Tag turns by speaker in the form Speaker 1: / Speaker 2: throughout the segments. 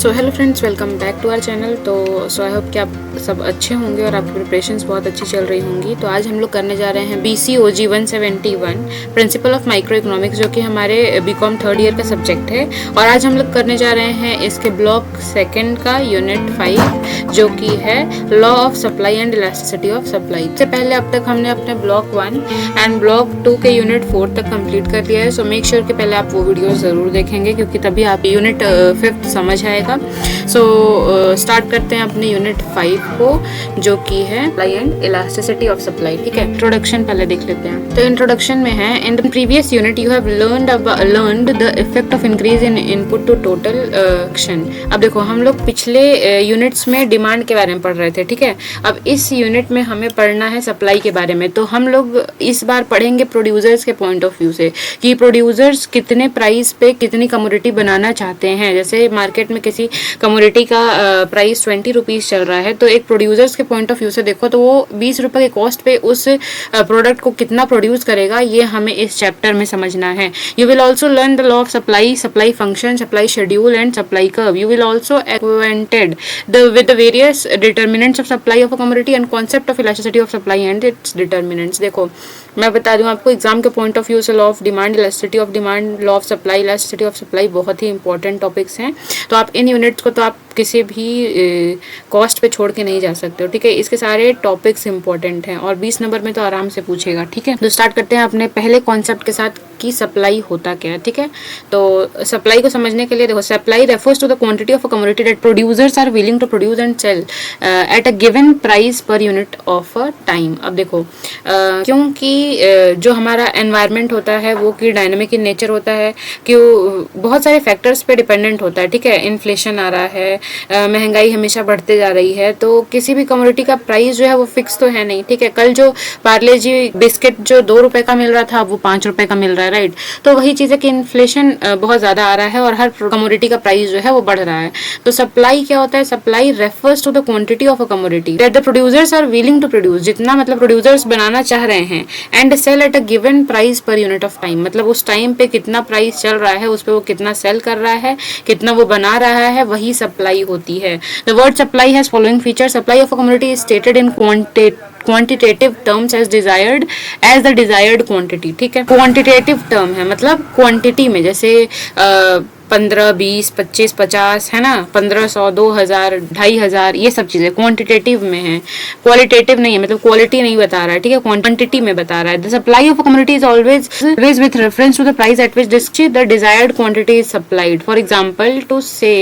Speaker 1: So hello friends, welcome back to our channel. तो I hope कि आप सब अच्छे होंगे और आपकी प्रिपरेशंस बहुत अच्छी चल रही होंगी। तो आज हम लोग करने जा रहे हैं BCOG 171 principle of micro economics, जो कि हमारे बीकॉम थर्ड ईयर का सब्जेक्ट है। और आज हम लोग करने जा रहे हैं इसके ब्लॉक सेकेंड का यूनिट 5, जो कि है law of supply and elasticity of supply. इससे पहले अब तक हमने अपने ब्लॉक 1 एंड ब्लॉक 2 के यूनिट 4 तक कंप्लीट कर लिया है। सो मेक श्योर कि पहले आप वो वीडियो ज़रूर देखेंगे, क्योंकि तभी आप यूनिट 5 समझ आएगा। सो स्टार्ट करते हैं अपने यूनिट 5 को, जो कि है supply and elasticity of supply. ठीक है, इंट्रोडक्शन पहले देख लेते हैं। तो इंट्रोडक्शन में है, in the previous unit you have learned the effect of increase in input to total action. अब देखो, हम लोग पिछले यूनिट्स में डिमांड के बारे में पढ़ रहे थे। ठीक है, अब इस यूनिट में हमें पढ़ना है सप्लाई के बारे में। तो हम लोग इस बार पढ़ेंगे प्रोड्यूसर्स के पॉइंट ऑफ व्यू से, कि प्रोड्यूसर्स कितने प्राइस पे कितनी कमोडिटी बनाना चाहते हैं। जैसे मार्केट में किसी कमोडिटी का प्राइस 20 रुपीज़ चल रहा है, तो एक प्रोड्यूसर्स के पॉइंट ऑफ व्यू से देखो तो वो 20 रुपये के कॉस्ट पे उस प्रोडक्ट को कितना प्रोड्यूस करेगा, ये हमें इस चैप्टर में समझना है। You will also learn the law of supply, supply function, supply schedule and supply curve. You will also acquainted with the various determinants of supply of a commodity and concept of elasticity of supply and its determinants। देखो, मैं बता दूं आपको, exam के point of view से law of demand, elasticity of demand, law of supply, elasticity of supply बहुत ही important topics हैं। तो आप इन यूनिट्स को तो आप किसी भी कॉस्ट पे छोड़ के नहीं जा सकते हो। ठीक है, इसके सारे टॉपिक्स इंपॉर्टेंट हैं और 20 नंबर में तो आराम से पूछेगा। ठीक है, तो स्टार्ट करते हैं अपने पहले कॉन्सेप्ट के साथ कि सप्लाई होता क्या है। ठीक है, तो सप्लाई को समझने के लिए देखो, supply refers to the quantity of a commodity that producers are willing to produce and sell at a given price per unit of a time. अब देखो, क्योंकि जो हमारा एनवायरनमेंट होता है वो कि डायनामिक इन नेचर होता है, कि बहुत सारे फैक्टर्स पे डिपेंडेंट होता है। ठीक है, इन्फ्लेशन आ रहा है, महंगाई हमेशा बढ़ते जा रही है, तो किसी भी कमोडिटी का प्राइस जो है वो फिक्स तो है नहीं। ठीक है, कल जो पार्ले जी बिस्किट जो 2 रुपए का मिल रहा था, वो 5 रुपए का मिल रहा है, राइट। तो वही चीज़ है कि इन्फ्लेशन बहुत ज़्यादा आ रहा है और हर कमोडिटी का प्राइस जो है वो बढ़ रहा है। तो सप्लाई क्या होता है? Supply refers to the quantity of a commodity that the producers are willing to produce, जितना मतलब प्रोड्यूसर्स बनाना चाह रहे हैं, and sell at a given price per unit of time, मतलब उस टाइम पे कितना प्राइस चल रहा है, उस पर वो कितना सेल कर रहा है, कितना वो बना रहा है, वही सप्लाई होती है। The word supply has following feature, supply of a commodity is stated in quantitative terms as desired as the desired quantity. ठीक है, क्वांटिटेटिव टर्म है मतलब क्वांटिटी में, जैसे 15, 20, 25, 50 है ना, 1500, 2000, 2500, ये सब चीजें क्वांटिटेटिव में है, क्वालिटेटिव नहीं है, मतलब क्वालिटी नहीं बता रहा है। ठीक है, क्वांटिटी में बता रहा है। The supply of a commodity is always with reference to the price at which the desired quantity is supplied. For example, to say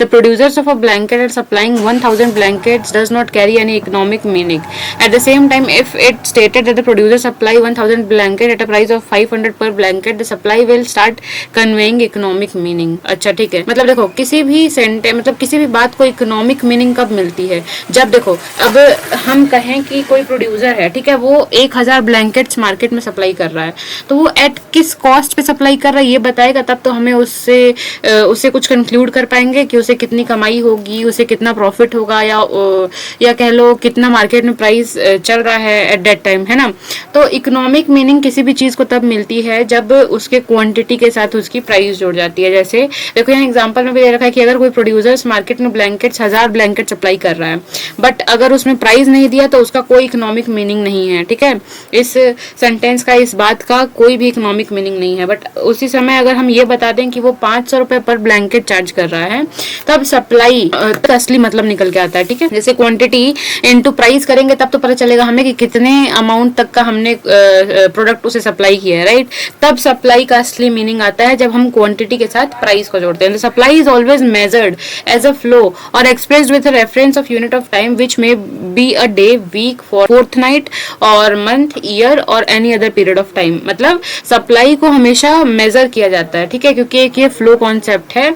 Speaker 1: the producers of a blanket are supplying 1000 blankets does not carry any economic meaning. At the same time, if it stated that the producer supply 1000 blanket at a price of 500 per blanket, the supply will start conveying economic meaning. अच्छा, ठीक है, मतलब देखो, किसी भी sentence, मतलब किसी भी बात को इकोनॉमिक मीनिंग कब मिलती है? जब देखो, अब हम कहें कि कोई प्रोड्यूसर है, ठीक है, वो 1000 ब्लैंकेट्स मार्केट में सप्लाई कर रहा है, तो वो एट किस कॉस्ट पे सप्लाई कर रहा है ये बताएगा, तब तो हमें उससे कुछ कंक्लूड कर पाएंगे कि उसे कितनी कमाई होगी, उसे कितना प्रॉफिट होगा, या कह लो कितना मार्केट में प्राइस चल रहा है एट दैट टाइम, है ना। तो इकोनॉमिक मीनिंग किसी भी चीज को तब मिलती है जब उसके क्वांटिटी के साथ उसकी प्राइस जुड़ जाती है। जैसे देखो, यहाँ एग्जांपल में भी दे रखा है कि अगर कोई प्रोड्यूसर्स मार्केट में ब्लैंकेट्स 1000 ब्लैंकेट सप्लाई कर रहा है, बट अगर उसमें प्राइस नहीं दिया तो उसका कोई इकोनॉमिक मीनिंग नहीं है। ठीक है, इस सेंटेंस का, इस बात का कोई भी इकोनॉमिक मीनिंग नहीं है। बट उसी समय अगर हम ये बता दें कि वो 500 रुपए पर ब्लैंकेट चार्ज कर रहा है, तब सप्लाई का असली मतलब निकल के आता है। ठीक है, जैसे क्वांटिटी इनटू प्राइस करेंगे तब तो पता चलेगा हमें कि कितने अमाउंट तक का हमने प्रोडक्ट उसे सप्लाई किया है, राइट। तब सप्लाई का असली मीनिंग आता है जब हम क्वांटिटी के साथ प्राइस को जोड़ते हैं। Supply is always measured as a flow और expressed with reference of unit of time which may be a day, week, fortnight और मंथ, ईयर और any other period of time. मतलब सप्लाई को हमेशा मेजर किया जाता है। ठीक है, क्योंकि एक ये फ्लो कॉन्सेप्ट है।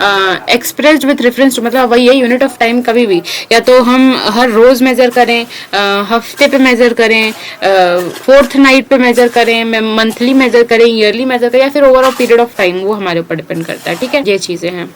Speaker 1: एक्सप्रेस्ड विद रेफरेंस टू, मतलब वही है यूनिट ऑफ टाइम, कभी भी या तो हम हर रोज मेजर करें, हफ्ते पे मेजर करें, फोर्थ नाइट पे मेजर करें, मंथली मेजर करें, ईयरली मेजर करें, या फिर ओवरऑल पीरियड ऑफ टाइम, वो हमारे ऊपर डिपेंड करता है। ठीक है, ये चीजें हैं।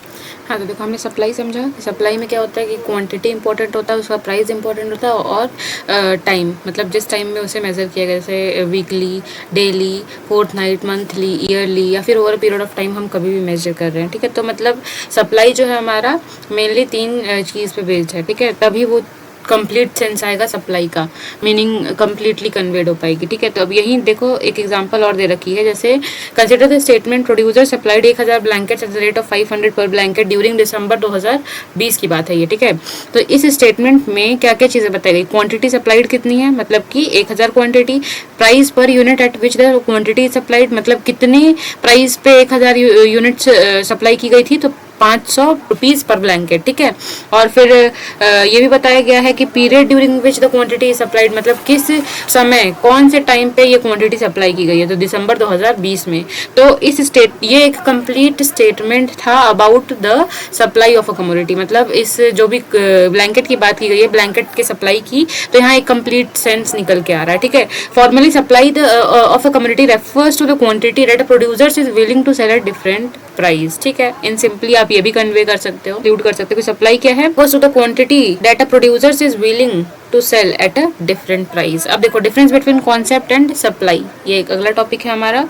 Speaker 1: हाँ, तो देखो हमने सप्लाई समझा। सप्लाई में क्या होता है कि क्वांटिटी इंपॉर्टेंट होता है, उसका प्राइस इंपॉर्टेंट होता है, और टाइम मतलब जिस टाइम में उसे मेज़र किया गया, जैसे weekly, daily, fortnight, monthly, yearly, या फिर ओवर पीरियड ऑफ टाइम हम कभी भी मेजर कर रहे हैं, ठीक है। तो मतलब सप्लाई जो है हमारा मेनली 3 चीज़ पे बेस्ड है, ठीक है, तभी वो कंप्लीट सेंस आएगा सप्लाई का, मीनिंग कंप्लीटली कन्वेड हो पाएगी, ठीक है। तो अब यहीं देखो एक एग्जांपल और दे रखी है, जैसे consider the statement producer supplied 1000 blankets at the rate of 500 पर ब्लैंकेट ड्यूरिंग दिसंबर 2020 की बात है ये, ठीक है। तो इस स्टेटमेंट में क्या क्या चीज़ें बताई गई, क्वांटिटी सप्लाइड कितनी है, मतलब कि 1000 quantity, price per unit eight which the quantity supplied, मतलब कितने प्राइस पे 1000 यूनिट्स सप्लाई की गई थी, तो 500 रुपीज़ पर ब्लैंकेट, ठीक है। और फिर ये भी बताया गया है कि period during which the quantity supplied, मतलब किस समय कौन से टाइम पे ये क्वांटिटी सप्लाई की गई है, तो दिसंबर 2020 में। तो ये एक कंप्लीट स्टेटमेंट था about the supply of a commodity, मतलब इस जो भी ब्लैंकेट की बात की गई है, ब्लैंकेट के सप्लाई की, तो यहाँ एक कंप्लीट सेंस निकल के आ रहा है, ठीक है। Formally supply of a commodity refers to the quantity that producers is willing to sell at different price, ठीक है। इन सिंपली आप ये भी कन्वे कर सकते हो, इंक्लूड कर सकते हो कि सप्लाई क्या है, वो the quantity that a producers is willing to sell at a different price. अब देखो difference between concept and supply, ये एक अगला टॉपिक है हमारा।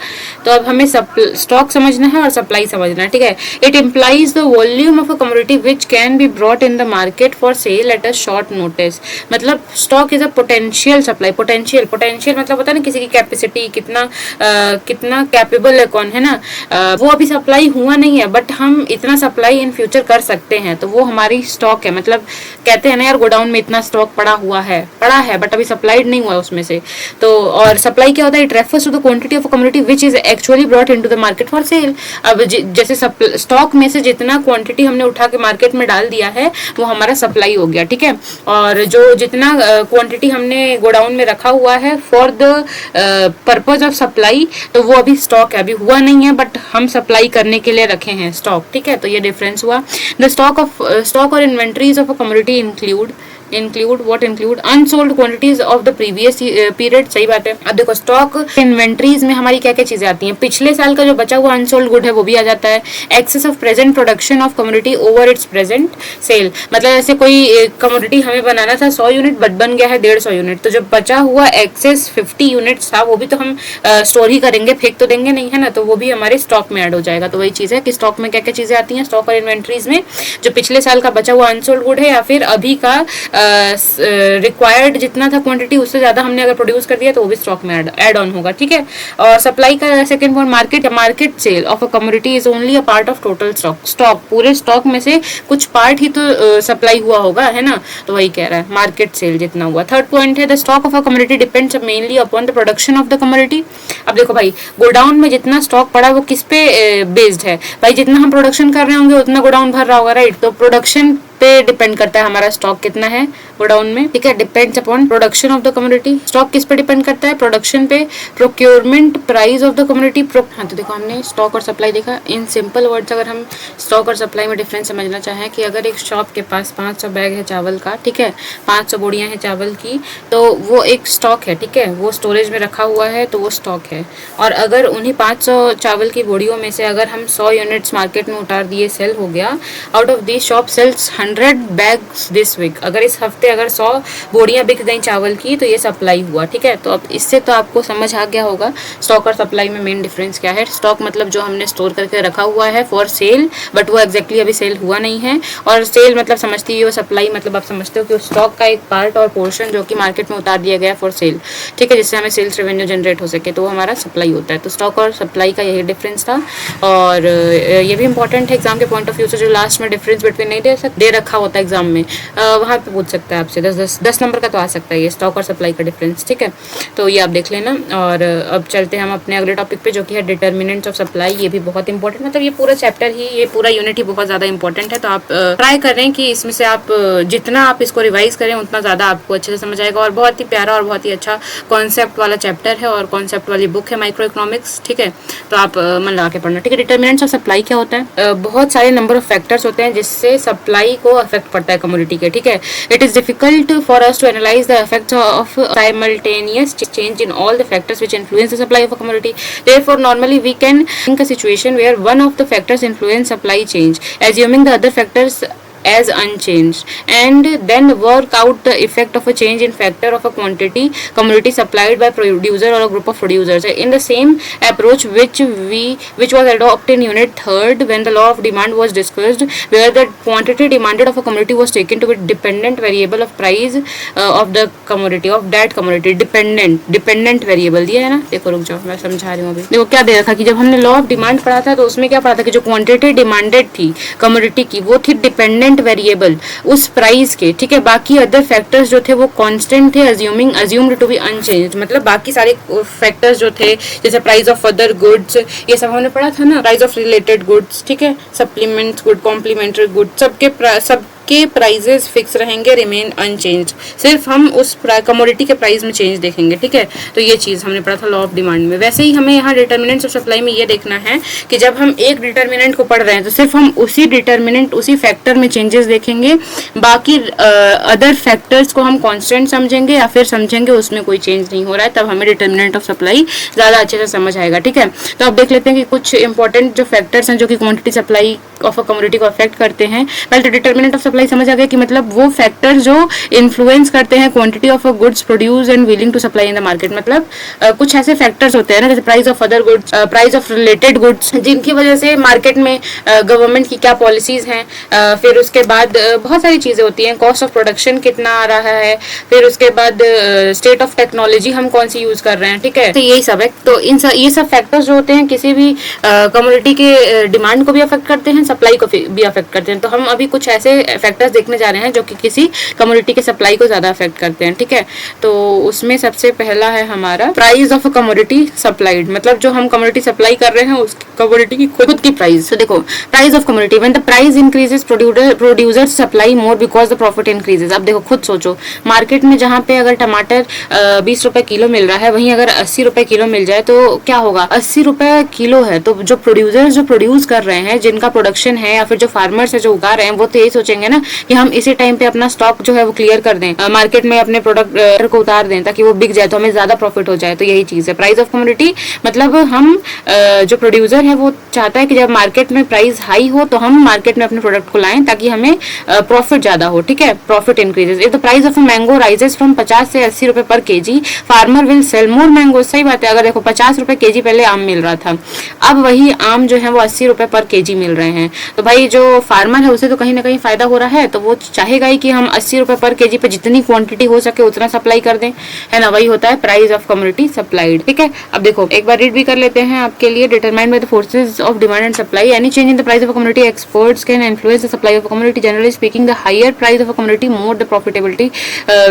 Speaker 1: तो अब हमें स्टॉक समझना है और सप्लाई समझना है, ठीक है। It implies the volume of a commodity which can be brought in the market for sale at a short notice, मतलब stock is a potential supply. Potential मतलब होता है ना किसी की कैपेसिटी, कितना कैपेबल है कौन, है ना। वो अभी सप्लाई हुआ नहीं है, बट हम इतना सप्लाई इन फ्यूचर कर सकते हैं, तो वो हमारी स्टॉक है। मतलब कहते हैं ना यार, गोडाउन में इतना स्टॉक पड़ा है बट अभी सप्लाइड नहीं हुआ उसमें से। तो और सप्लाई क्या होता है, it refers to the quantity of a commodity which is actually brought into the market for sale. अब जैसे स्टॉक में से जितना क्वांटिटी हमने उठा के मार्केट में डाल दिया है वो हमारा सप्लाई हो गया, ठीक है। और जो जितना क्वांटिटी हमने गोडाउन में रखा हुआ है for the purpose of supply, तो वो अभी स्टॉक है, अभी हुआ नहीं है, बट हम सप्लाई करने के लिए रखे हैं स्टॉक, ठीक है। तो ये डिफरेंस हुआ। द स्टॉक और inventories of a commodity include unsold quantities of the previous period, सही बात है। अब देखो स्टॉक इन्वेंट्रीज में हमारी क्या क्या चीजें आती हैं, पिछले साल का जो बचा हुआ अनसोल्ड गुड है वो भी आ जाता है। Excess of present production of commodity over its present sale, मतलब ऐसे कोई कमोडिटी हमें बनाना था 100 यूनिट बट बन गया है 150 यूनिट, तो जो बचा हुआ एक्सेस 50 यूनिट्स था वो भी तो हम स्टोर ही करेंगे, फेंक तो देंगे नहीं, है ना। तो वो भी हमारे स्टॉक में ऐड हो जाएगा। तो वही चीज है कि स्टॉक में क्या क्या चीजें आती हैं, स्टॉक और इन्वेंट्रीज में जो पिछले साल का बचा हुआ अनसोल्ड गुड है या फिर अभी का रिक्वायर्ड जितना था क्वांटिटी उससे ज्यादा हमने अगर प्रोड्यूस कर दिया तो वो भी स्टॉक में ऐड ऑन होगा, ठीक है। और सप्लाई का second point, market sale of a commodity is only a part of total stock पूरे स्टॉक में से कुछ पार्ट ही तो सप्लाई हुआ होगा, है ना। तो वही कह रहा है मार्केट सेल जितना हुआ। थर्ड पॉइंट है the stock of a commodity depends mainly upon the production of the commodity. अब देखो भाई गोडाउन में जितना स्टॉक पड़ा है वो किस पे बेस्ड है, भाई जितना हम प्रोडक्शन कर रहे होंगे उतना गोडाउन भर रहा होगा, राइट। तो प्रोडक्शन पे डिपेंड करता है हमारा स्टॉक कितना है गोडाउन में, ठीक है। Depends upon production of the commodity. Stock किस पे डिपेंड करता है, प्रोडक्शन पे। Procurement price of the commodity. हाँ, तो देखो हमने स्टॉक और सप्लाई देखा। इन सिंपल वर्ड्स अगर हम स्टॉक और सप्लाई में डिफरेंस समझना चाहें कि अगर एक शॉप के पास 500 बैग है चावल का, ठीक है, 500 बोरियां हैं चावल की, तो वो एक स्टॉक है, ठीक है, वो स्टोरेज में रखा हुआ है तो वो स्टॉक है। और अगर उन्हीं 500 चावल की बोरियों में से अगर हम 100 यूनिट्स मार्केट में उतार दिए, सेल हो गया, out of this shop sells 100 bags this week, अगर इस हफ्ते अगर 100 बोरियां बिक गई चावल की तो ये सप्लाई हुआ, ठीक है। तो अब इससे तो आपको समझ आ गया होगा स्टॉक और सप्लाई में मेन डिफरेंस क्या है। स्टॉक मतलब जो हमने स्टोर करके रखा हुआ है फॉर सेल, बट वो एग्जैक्टली अभी सेल हुआ नहीं है। और सेल मतलब समझती हो, सप्लाई मतलब आप समझते हो कि स्टॉक का एक पार्ट और पोर्शन जो कि मार्केट में उतार दिया गया फॉर सेल, ठीक है, जिससे हमें सेल्स रेवेन्यू जनरेट हो सके, तो वो हमारा सप्लाई होता है। तो स्टॉक और सप्लाई का यही डिफरेंस था। और ये भी इंपॉर्टेंट है एग्जाम के पॉइंट ऑफ व्यू से, जो लास्ट में डिफरेंस बिटवीन नहीं दे रखा होता है एग्जाम में, वहाँ पे पूछ सकता है आपसे, 10 नंबर का तो आ सकता है ये स्टॉक और सप्लाई का डिफरेंस, ठीक है। तो ये आप देख लेना। और अब चलते हैं हम अपने अगले टॉपिक पे जो कि है डिटर्मिनेंट्स ऑफ सप्लाई। ये भी बहुत इंपॉर्टेंट, मतलब ये पूरा चैप्टर ही, ये पूरा यूनिट ही बहुत ज़्यादा इंपॉर्टेंट है। तो आप ट्राई करें कि इसमें से आप जितना आप इसको रिवाइज करें उतना ज़्यादा आपको अच्छे से समझ आएगा। और बहुत ही प्यारा और बहुत ही अच्छा कॉन्सेप्ट वाला चैप्टर है और कॉन्सेप्ट वाली बुक है माइक्रो इकोनॉमिक्स, ठीक है। तो आप मन लगा के पढ़ना, ठीक है। डिटर्मिनेंट्स ऑफ सप्लाई क्या होता है, बहुत सारे नंबर ऑफ फैक्टर्स होते हैं जिससे सप्लाई को अफेक्ट पड़ता है कमोडिटी के, ठीक है। It is difficult for us to analyse the effects of simultaneous change in all the factors which influence the supply of a commodity. Therefore normally we can think a situation where one of the factors influence supply change, assuming the other factors as unchanged, and then work out the effect of a change in factor of a quantity commodity supplied by producer or a group of producers. In the same approach which was adopted in unit 3rd when the law of demand was discussed, where the quantity demanded of a commodity was taken to be dependent variable of price of the commodity, of that commodity, dependent variable दिया है ना। देखो रुक जाओ, मैं समझा रही हूँ अभी। देखो क्या दे रखा कि जब हमने लॉ ऑफ डिमांड पढ़ा था तो उसमें क्या पढ़ा था कि जो क्वांटिटी डिमांडेड थी कमोडिटी की वो थी डिपेंडेंट वेरिएबल उस प्राइस के, ठीक है। बाकी अदर फैक्टर्स जो थे वो कांस्टेंट थे, अज्यूम्ड टू बी अनचेंज्ड, मतलब बाकी सारे फैक्टर्स जो थे जैसे प्राइस ऑफ अदर गुड्स, ये सब हमने पढ़ा था ना, प्राइस ऑफ रिलेटेड गुड्स, ठीक है, सप्लीमेंट्स गुड, कॉम्प्लीमेंट्री गुड, सबके प्राइजेस फिक्स रहेंगे, रिमेन अनचेंज्ड। सिर्फ हम उस कमोडिटी के प्राइस में चेंज देखेंगे, ठीक है। तो ये चीज हमने पढ़ा था लॉ ऑफ डिमांड में। वैसे ही हमें यहाँ डिटर्मिनेंट्स ऑफ सप्लाई में ये देखना है कि जब हम एक डिटर्मिनेंट को पढ़ रहे हैं तो सिर्फ हम उसी डिटर्मिनेंट, उसी फैक्टर में चेंजेस देखेंगे, बाकी अदर फैक्टर्स को हम कांस्टेंट समझेंगे या फिर समझेंगे उसमें कोई चेंज नहीं हो रहा है, तब हमें डिटर्मिनेंट ऑफ सप्लाई ज्यादा अच्छे से समझ आएगा, ठीक है। तो अब देख लेते हैं कि कुछ इंपॉर्टेंट जो फैक्टर्स हैं जो कि quantity supply of a commodity को अफेक्ट करते हैं। पहले तो डिटर्मिनेंट ऑफ सप्लाई समझ आ गया कि मतलब वो फैक्टर जो इन्फ्लुएंस करते हैं quantity of a goods produce and willing to supply in the market, मतलब कुछ ऐसे फैक्टर्स होते हैं ना जैसे price of other goods, price of related goods, जिनकी वजह से मार्केट में गवर्नमेंट की क्या पॉलिसीज हैं, फिर उसके बाद बहुत सारी चीजें होती हैं, कॉस्ट ऑफ प्रोडक्शन कितना आ रहा है, फिर उसके बाद स्टेट ऑफ टेक्नोलॉजी हम कौन सी यूज कर रहे हैं, ठीक है। तो यही सब है। तो ये सब फैक्टर्स जो होते हैं किसी भी कमोडिटी के डिमांड को भी अफेक्ट करते हैं, सप्लाई को भी अफेक्ट करते हैं। तो हम अभी कुछ ऐसे फैक्टर्स देखने जा रहे हैं जो कि किसी कमोडिटी के सप्लाई को ज्यादा अफेक्ट करते हैं, ठीक है। तो उसमें सबसे पहला है हमारा price of a commodity supplied, मतलब जो हम कमोडिटी सप्लाई कर रहे हैं उस कमोडिटी की खुद की प्राइस। तो देखो price of commodity, when the price increases producers supply more because the profit increases. अब देखो खुद सोचो, मार्केट में जहाँ पे अगर टमाटर 20 रुपए किलो मिल रहा है वहीं अगर 80 रुपए किलो मिल जाए तो क्या होगा, 80 रुपए किलो है तो जो प्रोड्यूसर्स जो प्रोड्यूस कर रहे हैं, जिनका प्रोडक्शन है या फिर जो फार्मर्स है जो उगा रहे हैं, वो तो यही सोचेंगे ना कि हम इसी टाइम पे अपना स्टॉक जो है वो क्लियर कर दें, मार्केट में अपने प्रोडक्ट को उतार दें ताकि वो बिक जाए तो हमें ज्यादा प्रॉफिट हो जाए। तो यही चीज है प्राइस ऑफ कमोडिटी, मतलब हम जो प्रोड्यूसर है वो चाहता है कि जब मार्केट में प्राइस हाई हो तो हम मार्केट में अपने प्रोडक्ट को लाएं ताकि हमें प्रॉफिट ज्यादा हो, ठीक है, profit increases. If the price of a mango rises from 50 से 80 रुपए per KG, farmer will sell more mango. सही बात है, अगर देखो 50 रुपए केजी पहले आम मिल रहा था, अब वही आम जो है वो 80 रुपए पर केजी मिल रहे हैं, तो भाई जो फार्मर है उसे तो कहीं ना कहीं फायदा हो रहा है, तो वो चाहेगा ही कि हम 80 रुपए पर केजी पे जितनी क्वांटिटी हो सके उतना सप्लाई कर दें, है ना। वही होता है प्राइस ऑफ कमोडिटी सप्लाइड, ठीक है। अब देखो एक बार रीड भी कर लेते हैं आपके लिए। Determined by the forces of demand and supply, any change in the price of a commodity experts can influence the supply of a commodity. Generally speaking the higher price of a commodity more the profitability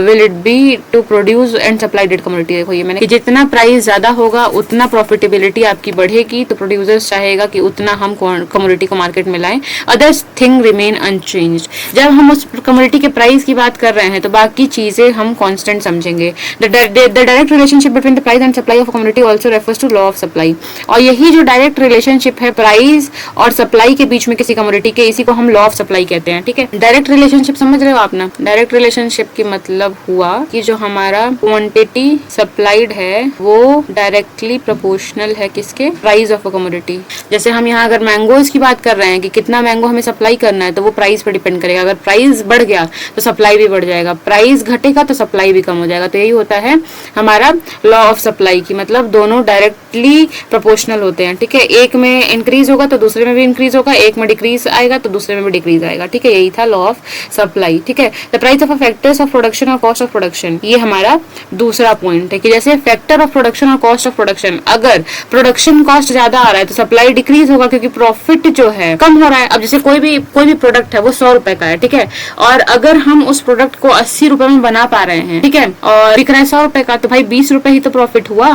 Speaker 1: will it be to produce and supply that commodity. देखो ये मैंने कि जितना price ज्यादा होगा उतना profitability आपकी बढ़ेगी, तो प्रोड्यूसर्स चाहेगा कि उतना हम कमोडिटी को मार्केट में लाएं, अदर्स थिंग रिमेन अनचेंज्ड। जब हम उस कमोडिटी के प्राइस की बात कर रहे हैं तो बाकी चीजें हम कांस्टेंट समझेंगे। The direct relationship between the price and supply of commodity also refers to law of supply. और यही जो डायरेक्ट रिलेशनशिप है प्राइस और सप्लाई के बीच में किसी कमोडिटी के, इसी को हम लॉ ऑफ सप्लाई कहते हैं, ठीक है। डायरेक्ट रिलेशनशिप समझ रहे हो आप ना। डायरेक्ट रिलेशनशिप की मतलब हुआ कि जो हमारा क्वांटिटी सप्लाइड है वो डायरेक्टली प्रोपोर्शनल है किसके, प्राइस ऑफ अ कमोडिटी। जैसे हम यहाँ अगर मैंगोज की बात कर रहे हैं कि कितना मैंगो हमें सप्लाई करना है, तो वो प्राइस पर डिपेंड करेगा। अगर प्राइस बढ़ गया तो सप्लाई भी बढ़ जाएगा, प्राइस घटेगा तो सप्लाई भी कम हो जाएगा। तो यही होता है हमारा लॉ ऑफ सप्लाई की, मतलब दोनों डायरेक्टली प्रोपोर्शनल होते हैं, ठीक है। एक में इंक्रीज होगा तो दूसरे में भी इंक्रीज होगा, एक में डिक्रीज आएगा तो दूसरे में भी डिक्रीज आएगा, ठीक है। यही था लॉ ऑफ सप्लाई, ठीक है। The price of factors of production और कॉस्ट ऑफ प्रोडक्शन, ये हमारा दूसरा पॉइंट है कि जैसे फैक्टर ऑफ प्रोडक्शन और कॉस्ट ऑफ प्रोडक्शन, अगर प्रोडक्शन कॉस्ट ज्यादा आ रहा है तो सप्लाई डिक्रीज होगा क्योंकि प्रॉफिट जो है कम हो रहा है। अब जैसे कोई भी प्रोडक्ट है वो 100 रुपए का है, ठीक है, और अगर हम उस प्रोडक्ट को 80 रुपए में बना पा रहे हैं, ठीक है, और बिक रहा है 100 रुपए का, तो भाई 20 रुपए ही तो प्रॉफिट हुआ।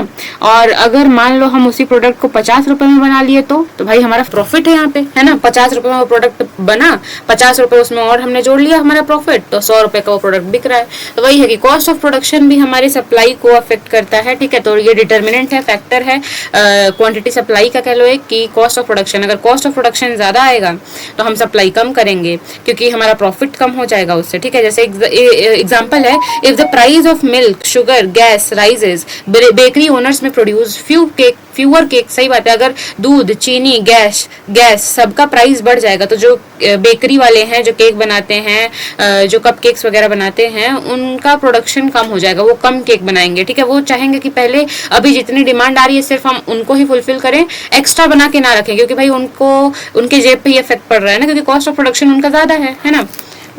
Speaker 1: और अगर मान लो हम उसी प्रोडक्ट को 50 रुपए में बना लिए तो भाई हमारा प्रॉफिट है यहाँ पे, है ना। 50 रुपए में वो प्रोडक्ट बना, 50 रुपए उसमें और हमने जोड़ लिया हमारा प्रॉफिट, तो 100 रुपए का वो प्रोडक्ट बिक रहा है। तो वही है कि कॉस्ट ऑफ प्रोडक्शन भी हमारी सप्लाई को अफेक्ट करता है, ठीक है। तो ये डिटर्मिनेंट है, फैक्टर है क्वांटिटी सप्लाई का, कह लो एक कि कॉस्ट ऑफ प्रोडक्शन। अगर कॉस्ट ऑफ प्रोडक्शन ज्यादा आएगा तो हम सप्लाई कम करेंगे क्योंकि क्योंकि हमारा प्रॉफिट कम हो जाएगा उससे, ठीक है। जैसे एग्जांपल है, if the price of milk, sugar, gas rises, bakery owners में प्रोड्यूस फ्यूअर केक, सही बात है, अगर दूध, चीनी, गैस सबका प्राइस बढ़ जाएगा तो जो बेकरी वाले हैं, जो केक बनाते हैं, जो कप केक्स वगैरह बनाते हैं, उनका प्रोडक्शन कम हो जाएगा, वो कम केक बनाएंगे, ठीक है। वो चाहेंगे कि पहले अभी जितनी डिमांड आ रही है सिर्फ हम उनको ही फुलफिल करें, एक्स्ट्रा बना के ना रखें, क्योंकि भाई उनको उनके जेब पे ही इफेक्ट पड़ रहा है ना, क्योंकि कॉस्ट ऑफ प्रोडक्शन उनका ज्यादा है ना,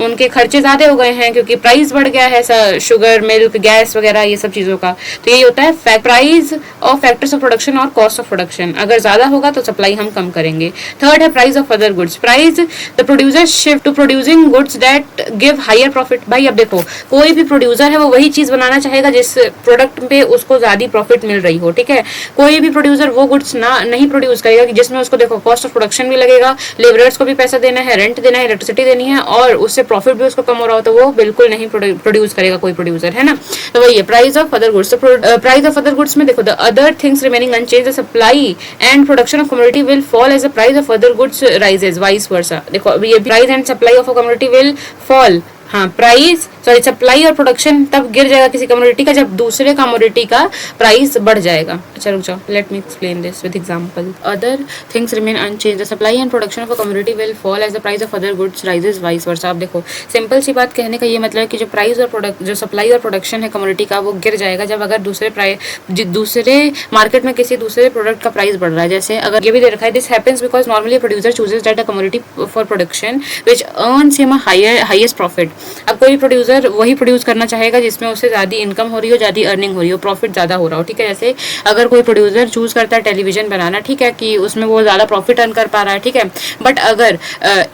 Speaker 1: उनके खर्चे ज्यादा हो गए हैं क्योंकि प्राइस बढ़ गया है शुगर, मिल्क, गैस वगैरह ये सब चीजों का। तो यही होता है price of factors of production और कॉस्ट ऑफ प्रोडक्शन। अगर ज्यादा होगा तो सप्लाई हम कम करेंगे। थर्ड है price of other goods. Price the producer shift to producing goods that give higher profit. भाई अब देखो, कोई भी प्रोड्यूसर है वो वही चीज बनाना चाहेगा जिस प्रोडक्ट पे उसको ज्यादा प्रॉफिट मिल रही हो, ठीक है। कोई भी प्रोड्यूसर वो गुड्स नहीं प्रोड्यूस करेगा कि जिसमें उसको देखो कॉस्ट ऑफ प्रोडक्शन भी लगेगा, लेबरर्स को भी पैसा देना है, रेंट देना है, इलेक्ट्रिसिटी देनी है और उससे प्रॉफिट भी उसको कम हो रहा हो, तो वो बिल्कुल नहीं प्रोड्यूस करेगा कोई प्रोड्यूसर, है ना। तो वही है प्राइस ऑफ अदर गुड्स। तो प्राइस ऑफ अदर गुड्स में देखो, the other things remaining unchange, the supply and production of commodity will fall as the price of other goods rises, vice versa. देखो ये price and supply of a commodity will fall, हाँ price supply और production तब गिर जाएगा किसी commodity का जब दूसरे कमोडिटी का प्राइस बढ़ जाएगा। अच्छा रुक जाओ, let me explain this with example. Other things remain unchange, the supply and production of a commodity will fall as the price of other goods rises, vice versa. आप देखो सिंपल सी बात कहने का ये मतलब है कि जो प्राइस और जो सप्लाई और प्रोडक्शन है कमोडिटी का वो गिर जाएगा जब अगर दूसरे मार्केट में किसी दूसरे प्रोडक्ट का प्राइस बढ़ रहा है। जैसे अगर ये भी दे रखा है, this happens because normally producer chooses that a commodity for production which earns him a highest profit. अब कोई प्रोड्यूसर वही प्रोड्यूस करना चाहेगा जिसमें उससे ज्यादा इनकम हो रही हो, ज्यादा अर्निंग हो रही हो, प्रॉफिट ज्यादा हो रहा हो, ठीक है। जैसे अगर कोई प्रोड्यूसर चूज करता है टेलीविजन बनाना, ठीक है, कि उसमें वो ज्यादा प्रॉफिट अर्न कर पा रहा है, ठीक है। बट अगर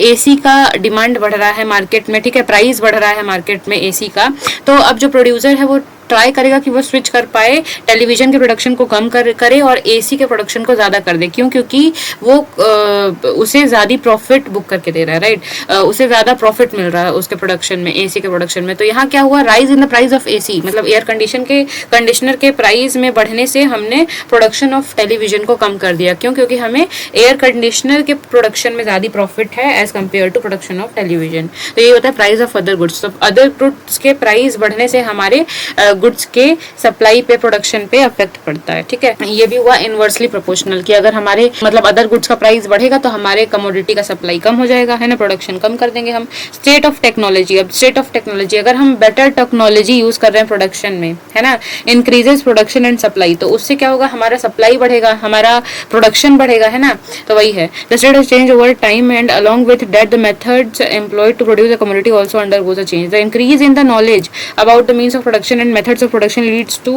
Speaker 1: एसी का डिमांड बढ़ रहा है मार्केट में, ठीक है, प्राइस बढ़ रहा है मार्केट में एसी का, तो अब जो प्रोड्यूसर है वो ट्राई करेगा कि वो स्विच कर पाए, टेलीविजन के प्रोडक्शन को कम करे और एसी के प्रोडक्शन को ज्यादा कर दे। क्यों? क्योंकि वो उसे ज्यादा प्रॉफिट बुक करके दे रहा है, राइट, उसे ज्यादा प्रॉफिट मिल रहा है उसके प्रोडक्शन में, एसी के प्रोडक्शन में। तो यहाँ क्या हुआ, rise in the price of AC, मतलब एयर कंडीशनर के प्राइस में बढ़ने से हमने प्रोडक्शन ऑफ टेलीविजन को कम कर दिया। क्यों? क्योंकि हमें एयर कंडीशनर के प्रोडक्शन में ज्यादा प्रॉफिट है as compare to production of television. तो ये होता है प्राइस ऑफ अदर गुड्स। तो अदर गुड्स के प्राइस बढ़ने से हमारे गुड्स के सप्लाई पे, प्रोडक्शन पे अफेक्ट पड़ता है, ठीक है। ये भी हुआ इनवर्सली प्रोपोर्शनल कि अगर हमारे मतलब अदर गुड्स का प्राइस बढ़ेगा तो हमारे कमोडिटी का सप्लाई कम हो जाएगा, है ना, प्रोडक्शन कम कर देंगे हम। State of technology. अब स्टेट ऑफ टेक्नोलॉजी, अगर हम बेटर टेक्नोलॉजी यूज कर रहे हैं प्रोडक्शन में, है ना, इंक्रीजेस प्रोडक्शन एंड सप्लाई, तो उससे क्या होगा, हमारा सप्लाई बढ़ेगा, हमारा प्रोडक्शन बढ़ेगा, है ना। तो वही है, the state has change over time and along with that the methods employed to produce the commodity also undergoes a change. The increase in the knowledge about the means of production and methods of production leads to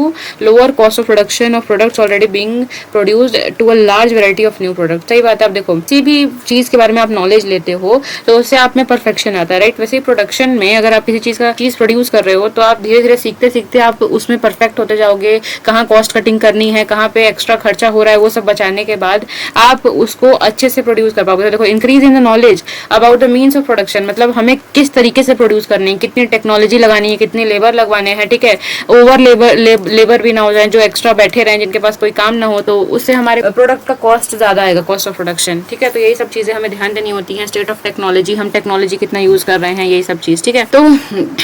Speaker 1: lower cost of production of products already being produced to a large variety of new products। सही बात है। आप देखो किसी भी चीज के बारे में आप नॉलेज लेते हो तो उससे आप में परफेक्शन आता है, राइट। वैसे ही प्रोडक्शन में अगर आप किसी चीज प्रोड्यूस कर रहे हो तो आप धीरे धीरे सीखते सीखते आप उसमें परफेक्ट होते जाओगे। कहाँ कॉस्ट कटिंग करनी है, कहाँ पे एक्स्ट्रा खर्चा हो रहा है, वो सब बचाने के बाद आप उसको अच्छे से प्रोड्यूस कर पाओगे। तो देखो, increase in the knowledge about the means of production, मतलब हमें किस तरीके से प्रोड्यूस करनी है, कितनी टेक्नोलॉजी लगानी है, कितनी लेबर लगवाने हैं, ठीक है। ओवर लेबर भी ना हो जाए, जो एक्स्ट्रा बैठे रहें, जिनके पास कोई काम ना हो, तो उससे हमारे प्रोडक्ट का कॉस्ट ज्यादा आएगा, कॉस्ट ऑफ प्रोडक्शन, ठीक है। तो यही सब चीजें हमें ध्यान देनी होती हैं। स्टेट ऑफ टेक्नोलॉजी, हम टेक्नोलॉजी कितना यूज कर रहे हैं, यही सब चीज, ठीक है। तो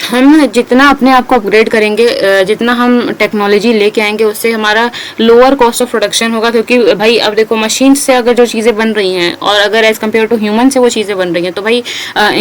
Speaker 1: हम जितना अपने आप को अपग्रेड करेंगे, जितना हम टेक्नोलॉजी लेके आएंगे, उससे हमारा लोअर कॉस्ट ऑफ प्रोडक्शन होगा। क्योंकि भाई अब देखो, मशीन से अगर जो चीजें बन रही हैं और अगर एज कम्पेयर टू ह्यूमन से वो चीजें बन रही हैं, तो भाई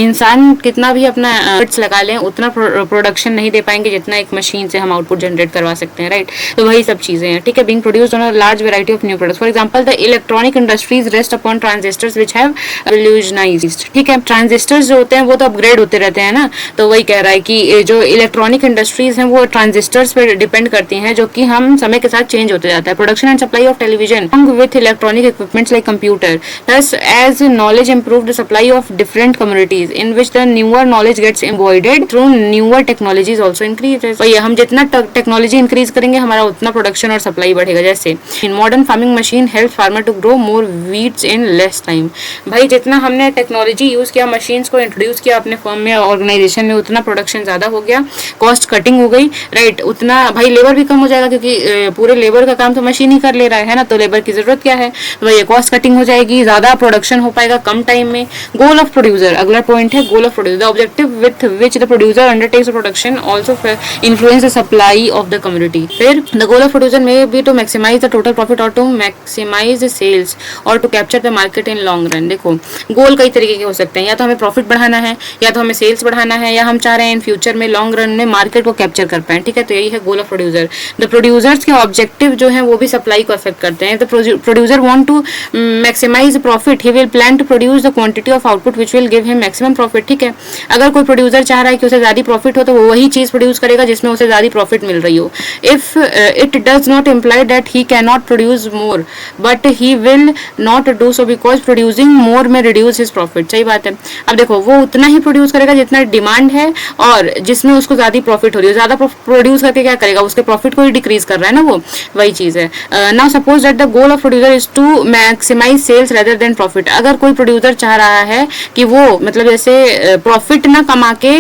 Speaker 1: इंसान कितना भी अपना एफर्ट्स लगा लें उतना प्रोडक्शन नहीं दे पाएंगे जितना एक मशीन से हम आउटपुट जनरेट करवा सकते हैं, राइट। तो वही सब चीजें हैं, ठीक है। Being produced on a large variety of new products, for example the electronic industries rest upon transistors which have revolutionised, ठीक है। ट्रांजिस्टर्स जो होते हैं वो तो अपग्रेड होते रहते हैं ना, तो वही कह रहा है कि जो इलेक्ट्रॉनिक इंडस्ट्रीज हैं वो ट्रांजिस्टर्स पे डिपेंड करती हैं, जो कि हम समय के साथ चेंज होते जाता है। Production and supply of television with electronic equipments like computer, thus as knowledge improve the supply of different communities in which the newer knowledge gets embodied through newer technologies also increases। और ये हम जितना जितना technology increase करेंगे हमारा उतना production और supply बढ़ेगा। जैसे in modern farming machine help farmer to grow more weeds in less time. भाई जितना हमने टेक्नोलॉजी यूज किया, मशीन्स को इंट्रोड्यूस किया अपने फर्म में, ऑर्गेनाइजेशन में, उतना प्रोडक्शन ज्यादा हो गया, कॉस्ट कटिंग हो गई, राइट। उतना भाई लेबर भी कम हो जाएगा क्योंकि पूरे लेबर का काम तो मशीन ही कर ले रहा है ना, तो लेबर की जरूरत क्या है, तो ये कॉस्ट कटिंग हो जाएगी, ज्यादा प्रोडक्शन हो पाएगा कम टाइम में। गोल ऑफ प्रोड्यूसर, अगला पॉइंट है goal of producer, the objective with which the producer undertakes production also influence the supply of the community. फिर the goal of producer may be to maximise the total profit और to maximise the sales और to capture the market in long run. देखो goal कई तरीके के हो सकते हैं, या तो हमें प्रॉफिट बढ़ाना है, या तो हमें सेल्स बढ़ाना है, या हम चाह रहे हैं इन फ्यूचर में लॉन्ग रन में मार्केट को कैप्चर कर पाए, ठीक है। तो यही है goal of producer. The producers के ऑब्जेक्टिव जो है वो भी सप्लाई को अफेक्ट करते हैं। The producer want to maximise profit, he will plan to produce the quantity of output which will give him maximum profit, ठीक है। अगर कोई प्रोड्यूसर चाह रहा है कि उसे ज्यादा प्रॉफिट हो तो वो वही चीज प्रोड्यूस करेगा जिसमें उसे ज्यादा प्रॉफिट मिल रही हो। If it does not imply that he can not produce more but he will not do so because producing मोर में रिड्यूस हिज प्रॉफिट। सही बात है। अब देखो वो उतना ही प्रोड्यूस करेगा जितना डिमांड है और जिसमें उसको ज्यादा प्रॉफिट हो रही है। ज्यादा प्रोड्यूस करके क्या करेगा, उसके प्रॉफिट को ही डिक्रीज कर रहा है ना, वो वही चीज है। Now suppose that the goal of producer is to maximise sales rather than profit. अगर कोई प्रोड्यूसर चाह रहा है कि वो मतलब जैसे प्रॉफिट ना कमा के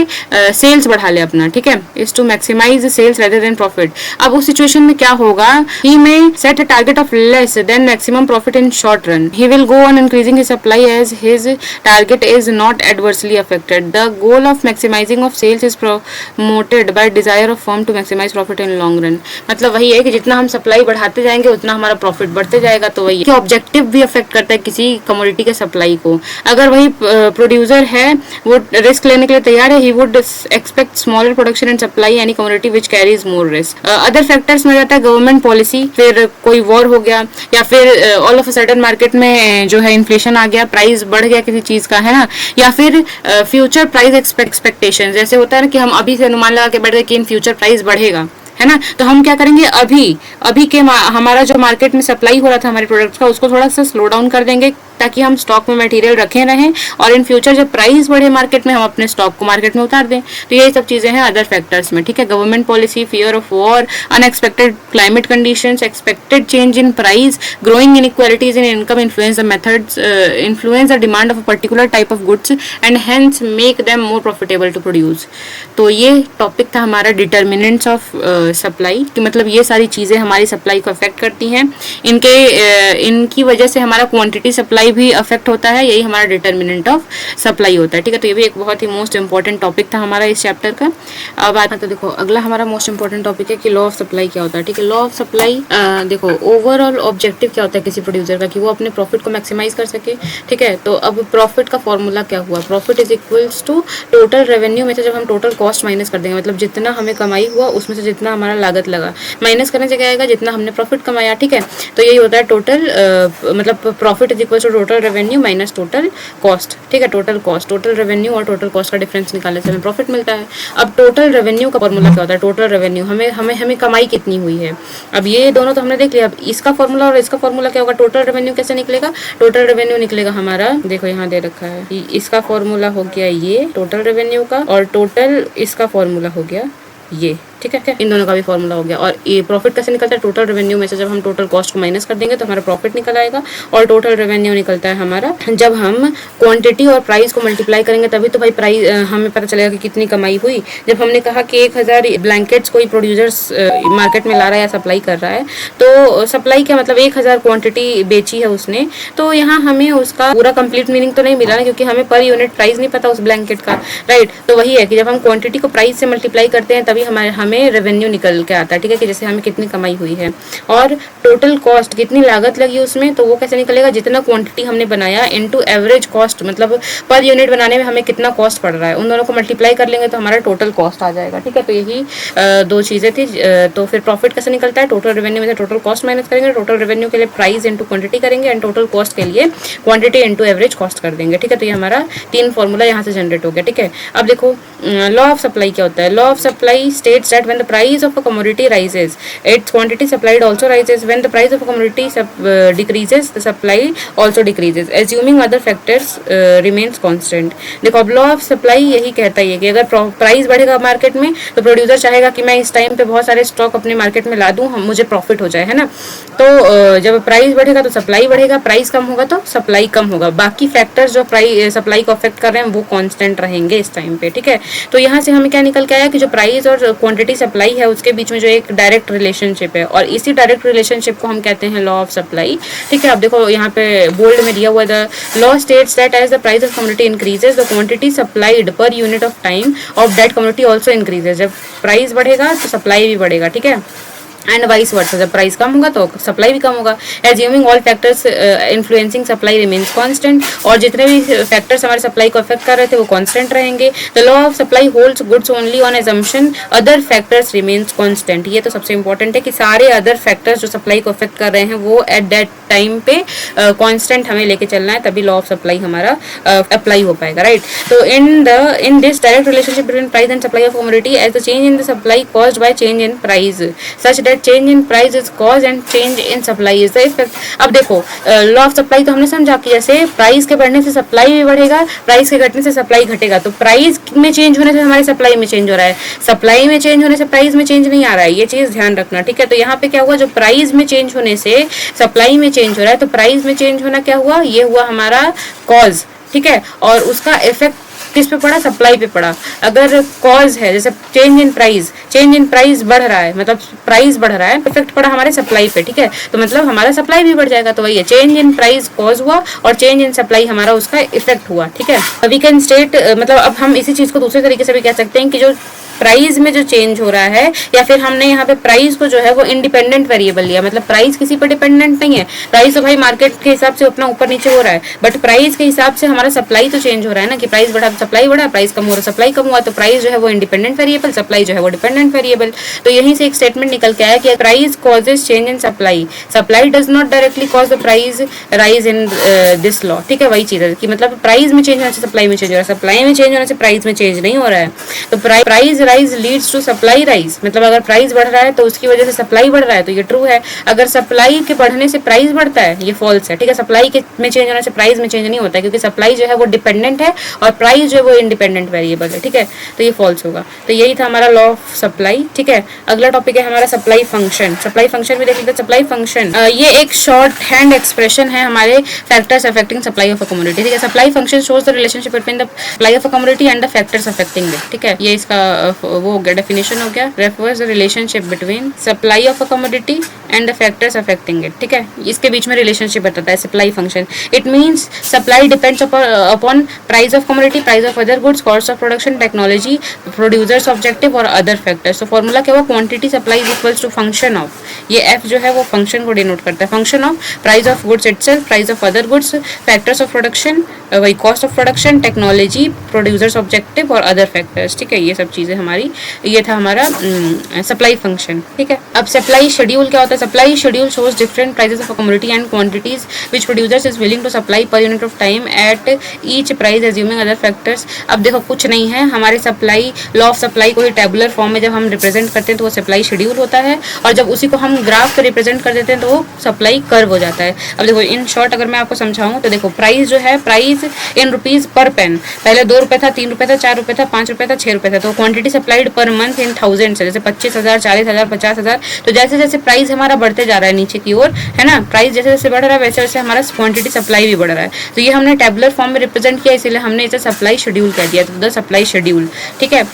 Speaker 1: सेल्स बढ़ा ले अपना, ठीक है, is to maximise sales rather than profit. अब उस सिचुएशन में क्या होगा, he may set a target of less than maximum profit in short run. He will go on increasing his supply as his target is not adversely affected. The goal of maximising of sales is promoted by desire of firm to maximise profit in long run. मतलब वही है कि जितना हम supply बढ़ाते जाएंगे उतना हमारा प्रॉफिट बढ़ते जाएगा। तो वही ऑब्जेक्टिव भी अफेक्ट करता है किसी कमोडिटी के सप्लाई को। अगर वही प्रोड्यूसर है वो रिस्क लेने के लिए तैयार है, he would expect smaller production and supply any commodity which carries more risk. Other factors में जाता है गवर्नमेंट पॉलिसी, फिर कोई वॉर हो गया, या फिर all of a sudden market में जो है इन्फ्लेशन आ गया, प्राइस बढ़ गया किसी चीज का, है ना, या फिर फ्यूचर प्राइस एक्सपेक्टेशन। जैसे होता है ना कि हम अभी से अनुमान लगा के बैठ गए कि इन फ्यूचर प्राइस बढ़ेगा, है ना, तो हम क्या करेंगे, अभी के हमारा जो मार्केट में सप्लाई हो रहा था हमारे प्रोडक्ट्स का उसको थोड़ा सा स्लो डाउन कर देंगे ताकि हम स्टॉक में मटेरियल रखे रहें और इन फ्यूचर जब प्राइस बढ़े मार्केट में हम अपने स्टॉक को मार्केट में उतार दें। तो ये सब चीजें हैं अदर फैक्टर्स में, ठीक है। Government policy, fear of war, unexpected climate conditions, expected change in price, growing inequalities in income influence the methods, influence the demand of a particular type of goods and hence make them more profitable to produce. तो ये topic था हमारा determinants of supply, कि मतलब ये सारी चीजें हमारी सप्लाई को अफेक्ट करती हैं। इनकी वजह से हमारा क्वांटिटी सप्लाई भी अफेक्ट होता है, यही हमारा डिटर्मिनेंट ऑफ सप्लाई होता है, ठीक है। तो ये भी एक बहुत ही मोस्ट इंपॉर्टेंट टॉपिक था हमारा इस चैप्टर का। अब आता तो देखो अगला हमारा मोस्ट इंपॉर्टेंट टॉपिक है कि लॉ ऑफ सप्लाई क्या होता है, ठीक है। लॉ ऑफ सप्लाई, देखो ओवरऑल ऑब्जेक्टिव क्या होता है किसी प्रोड्यूसर का, कि वो अपने प्रॉफिट को मैक्सिमाइज कर सके, ठीक है। तो अब प्रॉफिट का फॉर्मूला क्या हुआ, profit is equals to total revenue में से जब हम टोटल कॉस्ट माइनस कर देंगे, मतलब जितना हमें कमाई हुआ उसमें से जितना हमारा लागत लगा, माइनस करने से क्या आएगा, जितना हमने प्रॉफिट कमाया, ठीक है। तो यही होता है टोटल, मतलब profit is equals to total revenue minus total cost, ठीक है। टोटल कॉस्ट, टोटल रेवेन्यू और टोटल कॉस्ट का डिफरेंस निकालने से हमें प्रॉफिट मिलता है। अब टोटल रेवेन्यू का फॉर्मूला क्या होता है, टोटल रेवेन्यू, हमें कमाई कितनी हुई है। अब ये दोनों तो हमने देख लिया, अब इसका फॉर्मूला और इसका फॉर्मूला क्या होगा, टोटल रेवेन्यू कैसे निकलेगा, टोटल रेवेन्यू निकलेगा हमारा, देखो यहाँ दे रखा है, इसका फॉर्मूला हो गया ये टोटल रेवेन्यू का, और टोटल इसका फॉर्मूला हो गया ये, ठीक है। इन दोनों का भी फॉर्मूला हो गया। और ये प्रॉफिट कैसे निकलता है, टोटल रेवेन्यू में से जब हम टोटल कॉस्ट को माइनस कर देंगे तो हमारा प्रॉफिट निकल आएगा। और टोटल रेवेन्यू निकलता है हमारा जब हम क्वांटिटी और प्राइस को मल्टीप्लाई करेंगे, तभी तो भाई प्राइस हमें पता चलेगा कि कितनी कमाई हुई। जब हमने कहा कि 1000 ब्लैंकेट्स कोई प्रोड्यूसर्स मार्केट में ला रहा है या सप्लाई कर रहा है, तो सप्लाई क्या मतलब 1000 क्वांटिटी बेची है उसने, तो यहाँ हमें उसका पूरा कंप्लीट मीनिंग तो नहीं मिला ना, क्योंकि हमें पर यूनिट प्राइस नहीं पता उस ब्लैंकेट का, राइट। तो वही है कि जब हम क्वांटिटी को प्राइस से मल्टीप्लाई करते हैं तभी हमें रेवेन्यू निकल के आता है, ठीक है, कि जैसे हमें कितनी कमाई हुई है। और टोटल कॉस्ट, कितनी लागत लगी उसमें, तो वो कैसे निकलेगा, जितना क्वांटिटी हमने बनाया इनटू एवरेज कॉस्ट, मतलब पर यूनिट बनाने में हमें कितना कॉस्ट पड़ रहा है, उन दोनों को मल्टीप्लाई कर लेंगे तो हमारा टोटल कॉस्ट आ जाएगा, ठीक है। तो यही दो चीजें थी। तो फिर प्रॉफिट कैसे निकलता है, टोटल रेवेन्यू में से टोटल कॉस्ट माइनस करेंगे, टोटल रेवेन्यू के लिए प्राइस इंटू क्वांटिटी करेंगे, एंड टोटल कॉस्ट के लिए क्वांटिटी इंटू एवरेज कॉस्ट कर देंगे, ठीक है। तो ये हमारा 3 फॉर्मूला यहाँ से जनरेट हो गया, ठीक है। अब देखो लॉ ऑफ सप्लाई क्या होता है, law of supply states that that when the price of a commodity rises, its quantity supplied also rises. When the price of a commodity decreases, the supply also decreases, assuming other factors remains constant. देखो अब law of supply यही कहता है कि अगर price बढ़ेगा market में तो प्रोड्यूसर चाहेगा कि मैं इस टाइम पे बहुत सारे स्टॉक अपने मार्केट में ला दूं, मुझे प्रॉफिट हो जाए, है ना। तो जब प्राइस बढ़ेगा तो सप्लाई बढ़ेगा, प्राइस कम होगा तो सप्लाई कम होगा, बाकी फैक्टर्स जो प्राइस सप्लाई को अफेक्ट कर रहे हैं वो कांस्टेंट रहेंगे इस टाइम पे, ठीक है। तो यहाँ से हमें क्या निकल के आया कि जो प्राइस और क्वांटिटी सप्लाई है उसके बीच में जो एक डायरेक्ट रिलेशनशिप है, और इसी डायरेक्ट रिलेशनशिप को हम कहते हैं लॉ ऑफ सप्लाई, ठीक है। अब देखो यहाँ पे बोल्ड में दिया हुआ the law states that as the price of commodity increases the quantity supplied per unit of time of that commodity also increases. जब प्राइस बढ़ेगा तो सप्लाई भी बढ़ेगा, ठीक है, एंड वाइस वर्सा, जब प्राइस कम होगा तो सप्लाई भी कम होगा। Assuming all factors influencing supply remains constant, और जितने भी फैक्टर्स हमारे सप्लाई को अफेक्ट कर रहे थे वो कांस्टेंट रहेंगे। The law of supply holds goods only on assumption other factors remains constant. ये तो सबसे इंपॉर्टेंट है कि सारे अदर फैक्टर्स जो सप्लाई को अफेक्ट कर रहे हैं वो एट दैट टाइम पे कांस्टेंट हमें लेके चलना है, तभी लॉ ऑफ सप्लाई हमारा अप्लाई हो पाएगा, राइट। तो in this direct relationship between price and supply of commodity as the change in the supply caused by change in price such that change in price is cause and change in supply is the effect। अब देखो law of supply तो हमने समझा कि जैसे price के बढ़ने से सप्लाई भी बढ़ेगा, प्राइस के घटने से सप्लाई घटेगा। तो प्राइस में चेंज होने से हमारे सप्लाई में चेंज हो रहा है, सप्लाई में चेंज होने से प्राइस में चेंज नहीं आ रहा है, ये चीज ध्यान रखना, ठीक है। तो यहाँ पे क्या हुआ, जो प्राइस में चेंज होने से सप्लाई में चेंज हो रहा है, तो प्राइस में चेंज होना क्या हुआ, ये हुआ हमारा कॉज, ठीक है, और उसका इफेक्ट किस पे पड़ा, सप्लाई पे पड़ा। अगर कॉज है जैसे चेंज इन प्राइस बढ़ रहा है, मतलब प्राइस बढ़ रहा है, इफेक्ट पड़ा हमारे सप्लाई पे, ठीक है, तो मतलब हमारा सप्लाई भी बढ़ जाएगा। तो वही है, चेंज इन प्राइस कॉज हुआ और चेंज इन सप्लाई हमारा उसका इफेक्ट हुआ, ठीक है। वी कैन स्टेट, मतलब अब हम इसी चीज को दूसरे तरीके से भी कह सकते हैं कि जो प्राइस में जो चेंज हो रहा है, या फिर हमने यहाँ पे प्राइस को जो है वो इंडिपेंडेंट वेरिएबल लिया, मतलब प्राइस किसी पर डिपेंडेंट नहीं है। प्राइस तो भाई मार्केट के हिसाब से अपना ऊपर नीचे हो रहा है, बट प्राइस के हिसाब से हमारा सप्लाई तो चेंज हो रहा है ना, कि प्राइस बढ़ा सप्लाई बढ़ा, प्राइस कम हो रहा सप्लाई कम हुआ, तो प्राइस जो है वो इंडिपेंडेंट वेरिएबल, सप्लाई जो है वो डिपेंडेंट वेरिएबल। तो यहीं से एक स्टेटमेंट निकल के आया कि price causes change in supply, supply does not directly cause the price rise in this law, ठीक है। वही चीज है कि मतलब प्राइस में चेंज होने से सप्लाई में चेंज हो रहा है, सप्लाई में चेंज होने से प्राइस में चेंज नहीं हो रहा है। तो price rise leads to supply rise, मतलब अगर प्राइस बढ़ रहा है तो उसकी वजह से सप्लाई बढ़ रहा है, तो ये ट्रू है। अगर सप्लाई के बढ़ने से प्राइस बढ़ता है, ये फॉल्स है, ठीक है। सप्लाई के में चेंज होने से प्राइस में चेंज नहीं होता है, क्योंकि सप्लाई जो है वो डिपेंडेंट है और प्राइस जो है वो इंडिपेंडेंट वेरिएबल है, ठीक है। तो ये फॉल्स होगा। तो यही था हमारा लॉ ऑफ सप्लाई, ठीक है। अगला टॉपिक है हमारा सप्लाई फंक्शन। सप्लाई फंक्शन भी देख लेते हैं। सप्लाई फंक्शन ये एक शॉर्ट हैंड एक्सप्रेशन है हमारे factors affecting supply of a commodity, ठीक है। Supply function shows the relationship between the supply of a commodity and the factors affecting it, ठीक है। ये इसका वो हो गया, डेफिनेशन हो गया। Refers the relationship between supply of a commodity and the factors affecting it, ठीक है। इसके बीच में रिलेशनशिप बताता है supply function. It means supply depends upon price of commodity, price of other goods, cost of production, technology, producers objective और other factors. तो formula क्या हुआ, quantity supply is equals to function of, ये F जो है वो function को denote करता है, function of price of goods itself, price of other goods, factors of production, वही cost of production, technology, producers objective और अदर फैक्टर्स, ठीक है। ये सब चीजें हमारी, ये था हमारा सप्लाई फंक्शन, ठीक है। अब सप्लाई शेड्यूल क्या होता है, supply schedule shows different prices of commodity and quantities which producers is willing to supply per unit of time at each price assuming other factors. अब देखो कुछ नहीं है, हमारे सप्लाई लॉ ऑफ सप्लाई को ही टेबुलर फॉर्म में जब हम रिप्रेजेंट करते हैं तो वो सप्लाई शेड्यूल होता है, और जब उसी को हम ग्राफ पे रिप्रेजेंट कर देते हैं तो वो सप्लाई कर्व हो जाता है। अब देखो इन शॉर्ट अगर मैं आपको समझाऊं तो देखो प्राइस जो है, price in rupees per pen, पहले 2 रुपए था, 3 रुपए था, 4 रुपए था, 5 रुपए था, 6 रुपए था। तो quantity supplied per month in thousand से, जैसे 25,000, 40,000, 50,000। तो जैसे जैसे प्राइस हमारा बढ़ते जा रहा है नीचे की ओर, है ना, प्राइस जैसे जैसे बढ़ रहा है वैसे वैसे हमारा क्वांटिटी सप्लाई भी बढ़ रहा है। तो ये हमने टेबुलर फॉर्म में रिप्रेजेंट किया, इसीलिए हमने इसे सप्लाई शेड्यूल कह दिया, तो द सप्लाई शेड्यूल, ठीक है।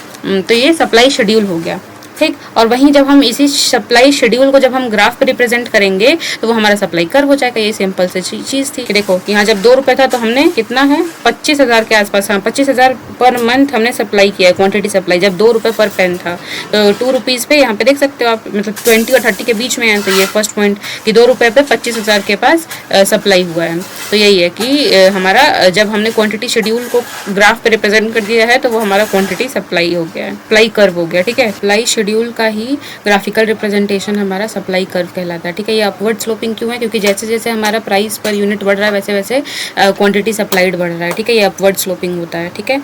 Speaker 1: तो ये सप्लाई शेड्यूल हो गया, ठीक। और वहीं जब हम इसी सप्लाई शेड्यूल को जब हम ग्राफ पे रिप्रेजेंट करेंगे तो वो हमारा सप्लाई कर्व हो जाएगा। ये सिंपल सी चीज थी कि देखो यहाँ जब 2 रुपए था तो हमने कितना है 25,000 के आसपास, हाँ 25,000 पर मंथ हमने सप्लाई किया है, क्वांटिटी सप्लाई। जब 2 रुपए पर पेन था तो 2 रुपीज पे यहाँ पे देख सकते हो आप, मतलब 20 और 30 के बीच में है। तो ये फर्स्ट पॉइंट कि 2 रुपए पे 25,000 के पास सप्लाई हुआ है। तो यही है कि हमारा जब हमने क्वांटिटी शेड्यूल को ग्राफ पे रिप्रेजेंट कर दिया है तो वो हमारा क्वांटिटी सप्लाई हो गया है, सप्लाई कर्व हो गया, ठीक है। सप्लाई शेड्यूल शेड्यूल का ही ग्राफिकल रिप्रेजेंटेशन हमारा सप्लाई कर्व कहलाता है। ठीक है, ये अपवर्ड स्लोपिंग क्यों है? क्योंकि जैसे जैसे हमारा प्राइस पर यूनिट बढ़ रहा है वैसे वैसे क्वांटिटी सप्लाइड बढ़ रहा है। ठीक है, ये अपवर्ड स्लोपिंग होता है। ठीक है,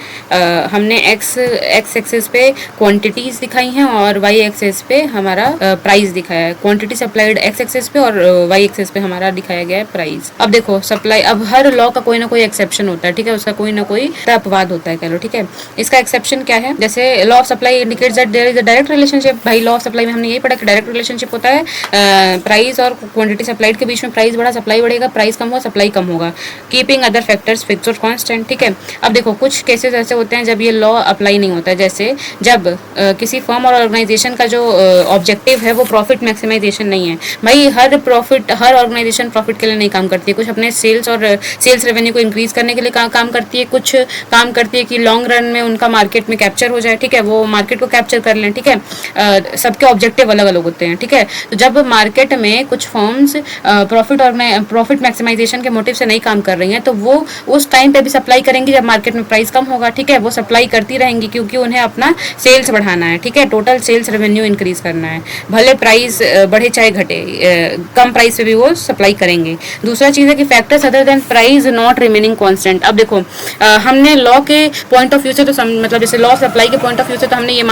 Speaker 1: हमने एक्स एक्सेस पे क्वांटिटीज दिखाई हैं और वाई एक्सेस पे हमारा प्राइस दिखाया है। क्वांटिटी सप्लाइड एक्स एक्सेस पे और वाई एक्सेस पे हमारा दिखाया गया है प्राइस। अब देखो सप्लाई, अब हर लॉ का कोई ना कोई एक्सेप्शन होता है। ठीक है, उसका कोई ना कोई अपवाद होता है कह लो। ठीक है, इसका एक्सेप्शन क्या है? जैसे law of supply indicates that there is a direct relationship. भाई लॉ ऑफ सप्लाई में हमने यही पढ़ा कि डायरेक्ट रिलेशनशिप होता है प्राइस और क्वांटिटी सप्लाइड के बीच में। प्राइस बढ़ा सप्लाई बढ़ेगा, प्राइस कम हुआ सप्लाई कम होगा। कीपिंग अदर फैक्टर्स फिक्स्ड और कांस्टेंट। ठीक है, अब देखो कुछ केसेस ऐसे होते हैं जब ये लॉ अप्लाई नहीं होता है। जैसे जब किसी फर्म और ऑर्गेनाइजेशन का जो ऑब्जेक्टिव है वो प्रॉफिट मैक्सिमाइजेशन नहीं है। भाई हर ऑर्गेनाइजेशन प्रॉफिट के लिए नहीं काम करती है। कुछ अपने सेल्स और सेल्स रेवेन्यू को इंक्रीज करने के लिए काम करती है, कुछ काम करती है कि लॉन्ग रन में उनका मार्केट में कैप्चर हो जाए। ठीक है, वो मार्केट को कैप्चर कर लें। ठीक है, सबके ऑब्जेक्टिव अलग अलग होते हैं। ठीक है, तो जब मार्केट में कुछ फर्म्स प्रॉफिट मैक्सिमाइजेशन के मोटिव से नहीं काम कर रही हैं तो वो उस टाइम पे भी सप्लाई करेंगी जब मार्केट में प्राइस कम होगा। ठीक है, वो सप्लाई करती रहेंगी क्योंकि उन्हें अपना सेल्स बढ़ाना है। ठीक है, टोटल सेल्स रेवेन्यू इंक्रीज करना है, भले प्राइस बढ़े चाहे घटे, कम प्राइस पे भी वो सप्लाई करेंगे। दूसरा चीज़ है कि factors other than price not remaining constant. अब देखो हमने लॉ के पॉइंट ऑफ व्यू से तो मतलब जैसे लॉ ऑफ सप्लाई के पॉइंट ऑफ व्यू से तो हम ये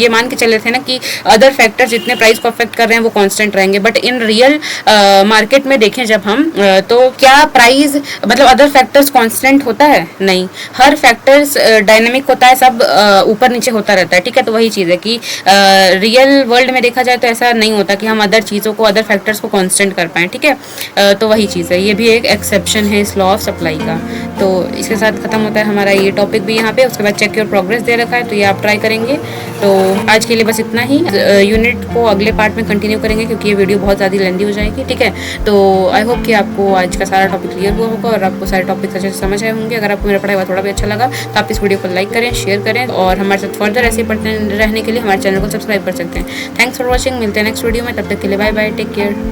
Speaker 1: मान के चले थे ना कि अदर फैक्टर्स जितने प्राइस को अफेक्ट कर रहे हैं वो कांस्टेंट रहेंगे। बट इन रियल मार्केट में देखें जब हम तो क्या प्राइस मतलब अदर फैक्टर्स कांस्टेंट होता है? नहीं, हर फैक्टर्स डायनेमिक होता है, सब ऊपर नीचे होता रहता है। ठीक है, तो वही चीज़ है कि रियल वर्ल्ड में देखा जाए तो ऐसा नहीं होता कि हम अदर चीज़ों को अदर फैक्टर्स को कांस्टेंट कर पाएँ। ठीक है, तो वही चीज़ है, ये भी एक एक्सेप्शन है इस लॉ ऑफ सप्लाई का। तो इसके साथ खत्म होता है हमारा ये टॉपिक भी यहाँ पे। उसके बाद चेक योर प्रोग्रेस दे रखा है तो ये आप ट्राई करेंगे। तो आज के लिए बस इतना ही। यूनिट को अगले पार्ट में कंटिन्यू करेंगे क्योंकि ये वीडियो बहुत ज़्यादा लेंदी हो जाएगी। ठीक है, तो आई होप कि आपको आज का सारा टॉपिक क्लियर हुआ होगा और आपको सारे टॉपिक अच्छे से समझ आए होंगे। अगर आपको मेरा पढ़ाई हुआ थोड़ा भी अच्छा लगा तो आप इस वीडियो को लाइक करें, शेयर करें और हमारे साथ फर्दर ऐसे पढ़ते रहने के लिए हमारे चैनल को सब्सक्राइब कर सकते हैं। थैंक्स फॉर वॉचिंग, मिलते हैं नेक्स्ट वीडियो में, तब तक के लिए बाय बाय, टेक केयर।